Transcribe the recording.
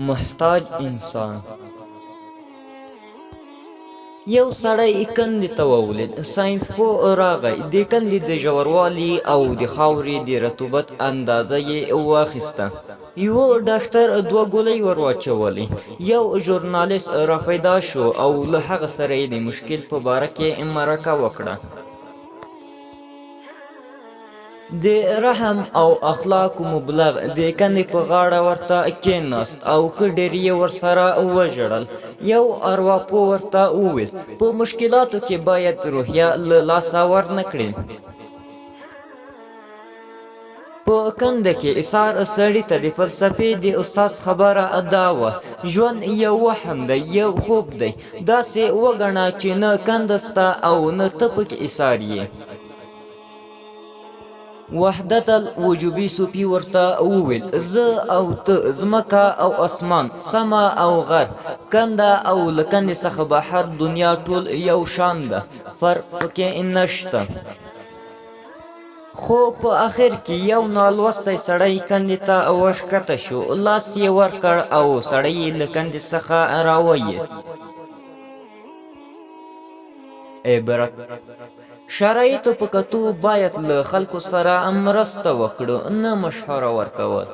محتاج انسان. یو سړی کندې ته وولید. ساینسپوه راغی. د کندې د ژوروالي او د خاورې د رطوبت اندازه یې واخیسته. یو ډاکټر 2 ګولۍ ور واچولې. یو ژورنالیست راپیدا شو او له هغه سره یې د مشکل په باره کې مرکه وکړه. د رحم او اخلاقو مبلغ د کندې په غاړه ورته کېناست او ښه ډېر یې ورسره وژړل. یو ارواپوه ورته وویل په مشکلاتو کې باید روحیه له لاسه ورنه کړې. په کنده کې ایثار سړي ته د فلسفې د استاد خبره دا وه: ژوند یو وهم دی، یو خوب دی. داسې وګڼه چې نه کنده سته او نه ته پکې ایثار یې. وحدت الوجودي صوفي ورته وویل: زه او ته، ځمکه او اسمان، سمه او غر، کنده او له کندې څخه بهر دنیا ټول یو شان ده، فرق پکې نشته. خو په اخر کې یو نالوستی سړی کندې ته ورښکته شو. لاس یې ورکړ او سړی یې له کندې څخه راوایست. عبرت: شرایطو په کتو باید له خلکو سره مرسته وکړو، نه مشوره ورکول.